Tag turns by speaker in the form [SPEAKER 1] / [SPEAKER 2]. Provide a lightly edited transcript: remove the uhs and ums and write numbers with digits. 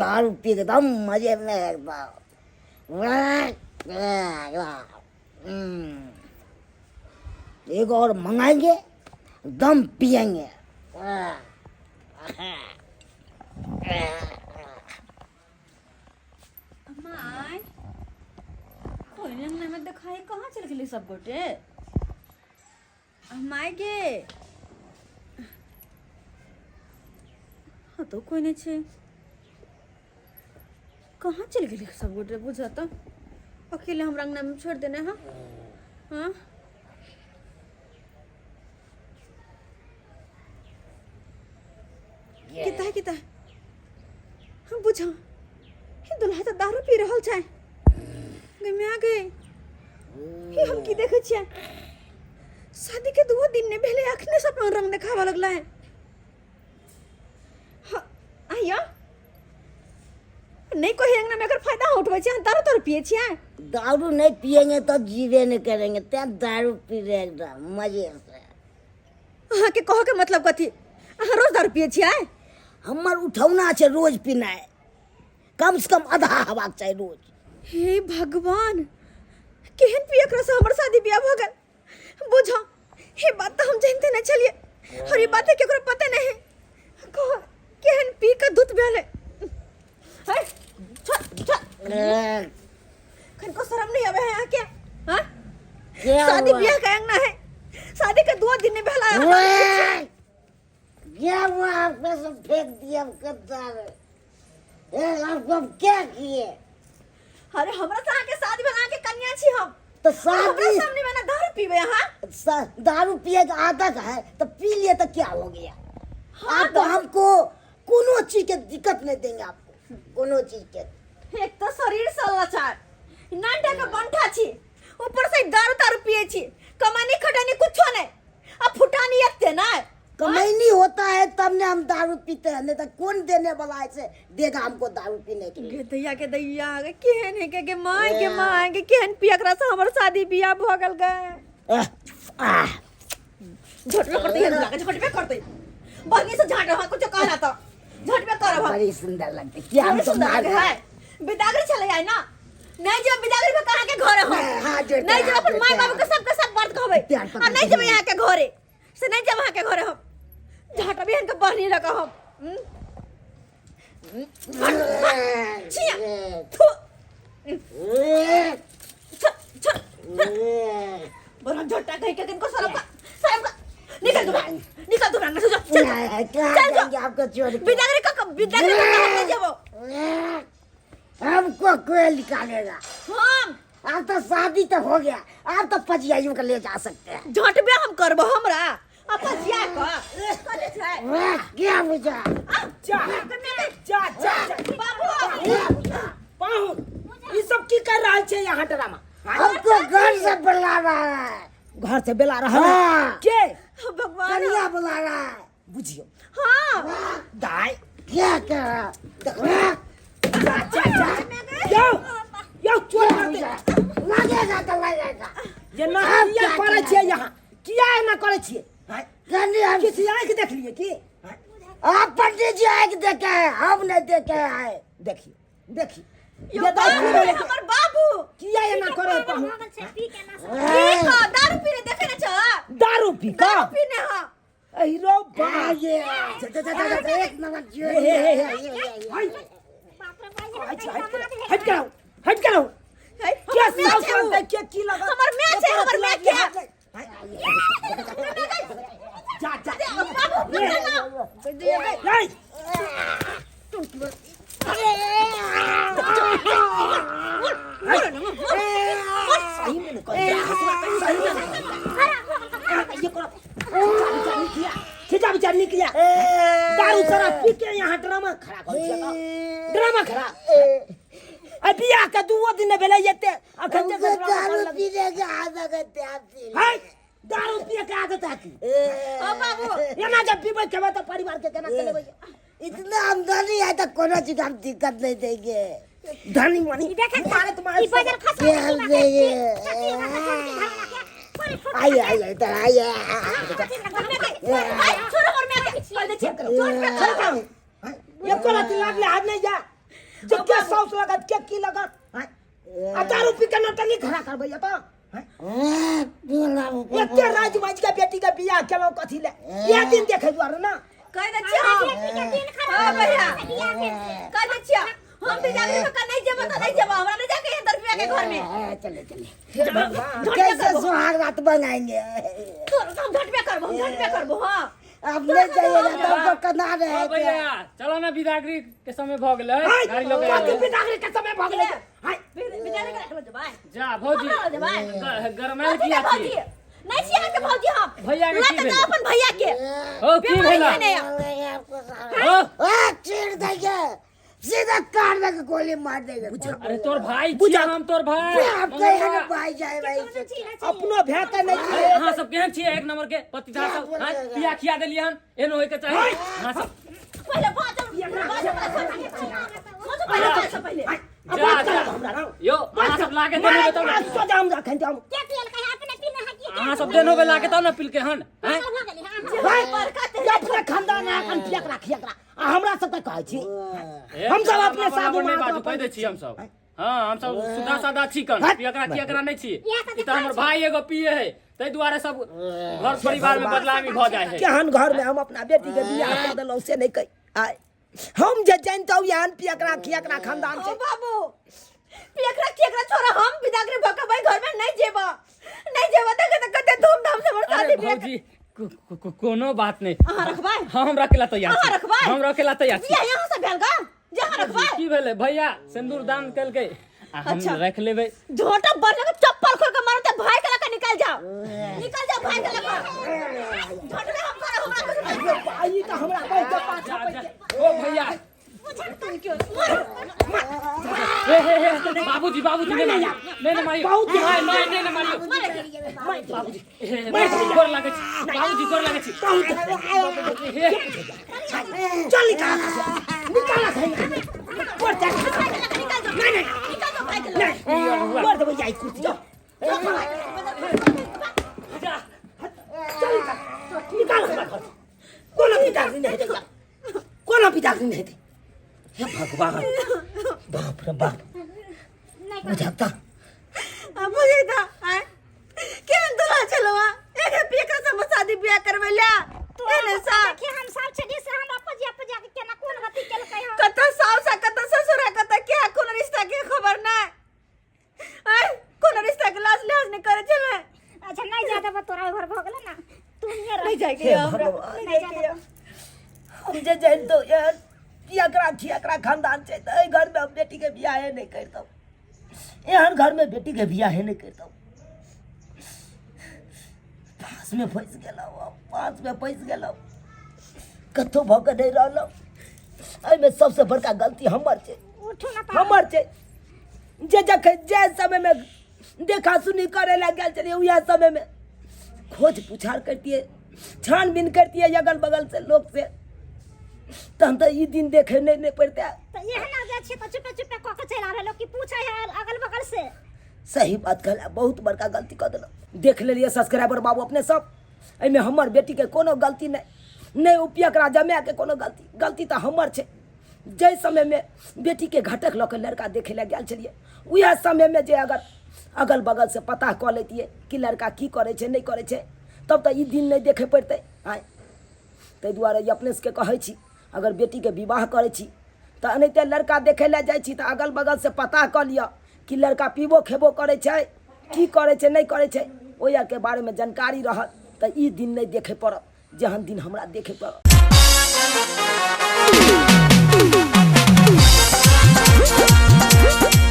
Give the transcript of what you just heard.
[SPEAKER 1] दारू पी के दम मजे में एकदम। एक और मंगाएंगे, दम पिएंगे।
[SPEAKER 2] अम्माय कोई ने में दिखाई कहाँ चल गेली सब गोटे। अम्माय गे हाँ तो कोई नहीं छे, कहाँ चल गेली सब गोटे बुझा तो अकेले हमरा अंगना में छोड़ देने। हाँ हाँ किता हम बुझा कि दुल्हा तो दारू पी रहल छै। गे मैं आ गए कि हम की देखे छियै, शादी के 2 दिन ने पहले अखने से अपन रंग दिखावा लगला है। हाँ आइया नहीं कोई अंगना में अगर फायदा उठबै छै, दारू तो पिए छियै।
[SPEAKER 1] दारू नहीं पिएंगे तो जीवे नहीं करेंगे, ते दारू पी रहे एकदम मजे से।
[SPEAKER 2] अहाँ के कहो के मतलब कथी, अहाँ रोज दारू पिए छियै।
[SPEAKER 1] हमर उठौना छै रोज पीनाइ, कम से कम आधा हवाक चाहिए रोज।
[SPEAKER 2] हे भगवान केहन पियकरा से हमर शादी ब्याह भ गेल बुझा। हे बात तो हम जानते नहीं चलिए और ये बात केकरो पता नहीं है। कहो केहन पी के दूध भेले है। खन को शर्म नहीं आवे है यहाँ के। हाँ शादी ब्याह का अंगना है, शादी के 2 दिन ने भेला
[SPEAKER 1] क्या वो आपने सब फेंक दिया आप क्या किए।
[SPEAKER 2] अरे हमरा से आके शादी बना के कन्या छी हम,
[SPEAKER 1] तो शादी
[SPEAKER 2] सामने में ना दारू पीवे। हाँ
[SPEAKER 1] दारू पिए का आदत है तो पी लिए तो क्या हो गया।
[SPEAKER 2] हाँ,
[SPEAKER 1] आप तो हमको कोनो चीज के दिक्कत नहीं देंगे, आपको कोनो चीज के।
[SPEAKER 2] एक तो शरीर सलाचार नांटा का बंठा छी, ऊपर से दारू पिए छी, कमानी खटानी कुछ नहीं, अब फुटानी एकते ना
[SPEAKER 1] कमाई होता है तब ने हम दारू पीते हैं, नहीं तो कौन देने वाला ऐसे देगा हमको दारू पीने के लिए।
[SPEAKER 2] के दैया केहन है के माय के केहन पियकरा से हमर शादी बियाह भ गेल गए। झटबे करते हैं लगा, झटबे करते बहनी से झाट रहा कुछ कहला तो झटबे करब।
[SPEAKER 1] बड़ी सुंदर लगती क्या हम तो मार
[SPEAKER 2] है बिदागरी चले जाए ना, नहीं जब बिदागरी में कहां के घर हो, नहीं जब अपन माय बाबू के सब बात कहबे आ नहीं जब यहां के घरे से, नहीं जब वहां के घरे हम झाटा भी इनका बहनी लगा हम। छिया थू बड़ा झटका कह के इनको शर्म का निकल दो रंग से जा चल
[SPEAKER 1] आपको चोरी
[SPEAKER 2] बिदागरी का कहां जाबो।
[SPEAKER 1] हमको कोई निकालेगा,
[SPEAKER 2] हम
[SPEAKER 1] आप तो शादी तो हो गया, आप तो पजियाइयों को ले जा सकते हैं।
[SPEAKER 2] झटबे हम करबो हमरा अपन जिया का करे छै
[SPEAKER 1] क्या बुझा
[SPEAKER 2] जा बाबू
[SPEAKER 3] पाहु ई सब की कर रहल छै यहाँ ड्रामा।
[SPEAKER 1] हमको घर से बुला रहा है,
[SPEAKER 3] घर से बुला रहा है
[SPEAKER 1] हाँ।
[SPEAKER 3] के
[SPEAKER 2] भगवान
[SPEAKER 1] कन्या बुला रहा है।
[SPEAKER 3] बुझियो
[SPEAKER 2] हाँ
[SPEAKER 3] दाई
[SPEAKER 1] क्या कर रहा
[SPEAKER 3] यो चोर करते
[SPEAKER 1] लगेगा तो लगेगा।
[SPEAKER 3] ये ना किया करे छियै यहाँ, किया ना करे छियै।
[SPEAKER 1] कन्या
[SPEAKER 3] किसी आंख देख लिए की
[SPEAKER 1] आप पंडित जी आके देखे हैं, हम नहीं देखे हैं।
[SPEAKER 3] देखिए
[SPEAKER 2] यो हमर बाबू
[SPEAKER 3] किया ये ना करे पाहु
[SPEAKER 2] ठीक है दारू पीने देखे ना छ
[SPEAKER 3] दारू पी का
[SPEAKER 2] दारू पीने हां
[SPEAKER 3] हीरो बा
[SPEAKER 1] ये एक नंबर जो
[SPEAKER 3] हट करो क्या साल करते क्या की लगा
[SPEAKER 2] हमर मैच है, हमर मैच है।
[SPEAKER 3] जा
[SPEAKER 2] बाबू
[SPEAKER 3] नहीं सही में निकल सही में ये करो खिचा बिचार नहीं किया दारू शराब पी के यहाँ ड्रामा खड़ा कर दिया, ड्रामा खड़ा अभी आके 2 दिन बेला येते अखन जे
[SPEAKER 1] दारू पीने के आदत है त्यागी
[SPEAKER 3] हाय दारू पिए के आदत है की
[SPEAKER 2] ओ बाबू
[SPEAKER 3] ये ना जब पीबे के तो परिवार के केना चलेबे।
[SPEAKER 1] इतना आमदनी है तो कोनो चीज हम दिक्कत नहीं देंगे।
[SPEAKER 3] धनी मनी देखे मारे तुम्हारे
[SPEAKER 2] बाजार
[SPEAKER 1] क्या देंगे आइए इधर आइए
[SPEAKER 2] छोड़ो और मैं चल दे चेक करो
[SPEAKER 3] ये कोला लागले हाथ नहीं जा जे के सौस लगत के की लगत हैं आ दारू पी के नटंगी खड़ा करबै त हैं एते राजमाज के बेटी के बियाह केलो कथि ले ये दिन देखे दुआरे ना
[SPEAKER 2] कह दे छियै हां भैया कह दे छियै हम बिदागरी में नहीं जेबो त नहीं जेबो हमरा नहीं जाके 10 रुपया के घर में
[SPEAKER 1] चले कैसे सुहाग रात बनाएंगे
[SPEAKER 2] तोर काम झट पे करबो हां
[SPEAKER 1] अब नहीं जाइएगा तो कना रहे
[SPEAKER 4] भैया चलो ना बिदागरी के समय भ गेलै गाड़ी लोग
[SPEAKER 3] के बिदागरी के समय भ गेलै हैं
[SPEAKER 2] बिदागरी के रखलो जबाई
[SPEAKER 4] जा भौजी गरमाइल की आछी
[SPEAKER 2] नहीं छियै के भौजी हम
[SPEAKER 4] भैया के की भेल
[SPEAKER 2] अपन भैया के
[SPEAKER 4] ओ की भेला ओ
[SPEAKER 1] चीर देंगे सीधा कार में गोली मार देंगे
[SPEAKER 4] अरे तोर भाई छियै हम तोर भाई
[SPEAKER 1] आपका यहाँ भाई जाए भाई
[SPEAKER 3] अपनो भे के नहीं छियै
[SPEAKER 4] हां सब केहन छियै एक नंबर के पतिदार सब हां पिया खिया देलियन एनो होय के चाही हां सब
[SPEAKER 2] पहले बात पहले
[SPEAKER 4] यो अहाँ सब लाके देनो बताओ ना
[SPEAKER 3] सोजा हम रखन हम
[SPEAKER 2] के पियल कहे अपने पीने है की
[SPEAKER 4] अहाँ सब देनो बे लाके तब ना पिल के हन हैं
[SPEAKER 3] भाई अपने खानदान है अपन पियक राखियक हमरा सब के कहै छी हम सब अपने साधु
[SPEAKER 4] नहीं बाजू कह दे छी हम सब हां हम सब सुधा सादा चिकन पियकरा कियकरा नहीं छी ई त हमर भाई एगो पिए है तै दुआरे सब घर परिवार में बदलामी भ जाय है
[SPEAKER 3] केहन घर में हम अपना बेटी के बियाह कर देलौ से नहीं कह आय हम जे जानतौ यान पियकरा खियकरा खानदान
[SPEAKER 2] ओ
[SPEAKER 3] से
[SPEAKER 2] बाबू पियकरा छोरा हम बिदागरी भकबै घर में नहीं जेबो त कते धूमधाम से हमर शादी
[SPEAKER 4] अरे भौजी कोनो बात नहीं
[SPEAKER 2] अहाँ रखबै
[SPEAKER 4] हम रखेला तैयार छी
[SPEAKER 2] अहाँ रखबै
[SPEAKER 4] हम रखेला तैयार छी
[SPEAKER 2] यहाँ से भेल गा जहाँ रखबै
[SPEAKER 4] की भेले भैया सिंदूर दान केलकै आ हम रख लेबै
[SPEAKER 2] झोटा बरने के चप्पल खोल के मारो त भाई के लका निकल जाओ भाई के लका झोट में हम करा हमरा
[SPEAKER 3] आई त हमरा कह के पाछा
[SPEAKER 4] ओ भैया बाबूजी नहीं मारियो नहीं मारियो बाबूजी गोर लागे छी बाबूजी गोर लागे छी
[SPEAKER 3] चल निकाल पर जा नहीं पर दे जाई कुर्सी जा निकाल कोनो पिता नहीं दे हे भगवान बाप रे बाप बुझाता
[SPEAKER 2] अब बुझाता केहन दुल्हा छलवा एक पियका से शादी ब्याह करवेला एने सा
[SPEAKER 5] कि हम सब छली से हम अपजिया के केना कोन गति केलकै हम
[SPEAKER 2] कत सास कत ससुर कत क्या कोन रिश्ता के खबर ना कोन रिश्ता के लाज लिहाज नहीं करे चले
[SPEAKER 5] अच्छा नहीं जाते बा तोरा घर भ गेल ना तू नहीं रह
[SPEAKER 2] नहीं जाएगी हमरा
[SPEAKER 5] नहीं जाते
[SPEAKER 3] हम जे जानतो यार पियकरा खानदान छै त ए घर में हम बेटी के बियाह नहीं करतौ एहन घर में बेटी के बियाह नहीं करतौ पास में फंस गेलौ कतो भग नहीं रहलौ एहि में सबसे बड़का गलती हमर छै
[SPEAKER 5] उठो ना
[SPEAKER 3] हमर छै जे समय में देखा सुनी करे ला गेल छलिए उहे समय में खोज पुछार करतिए छानबीन करतिए अगल बगल से लोग से तहन तो ई दिन देखे नहीं पड़ता
[SPEAKER 5] तो ये ना जा छी तो चुपे क के चला रहे लोग की पूछे है अगल बगल से
[SPEAKER 3] सही बात कहला बहुत बड़का गलती कर देलो देख लेलिए सब्सक्राइबर बाबू अपने सब एमे हमर बेटी के कोनो गलती नहीं उपयकरा जमाए के कोनो गलती तो हमर छै जै समय में बेटी के घटक लऽ के लड़का देखे ला गेल छलिए उहे समय में जे अगर अगल बगल से पता कऽ लेतिए कि लड़का की करे छै नहीं करे छै तब तो ई दिन नहीं देखे पड़ते आय ताहि दुआरे अपने से कहै छी अगर बेटी के विवाह करे छी तो एनाहिते लड़का देखे ला जाइ छी तो अगल बगल से पता कऽ लिअ कि लड़का पीबो खेबो करे छै की करे छै नहीं करे छै ओहि के बारे में जानकारी रहत तो ई दिन नहीं देखे पड़त जेहन दिन हमरा देखे पड़त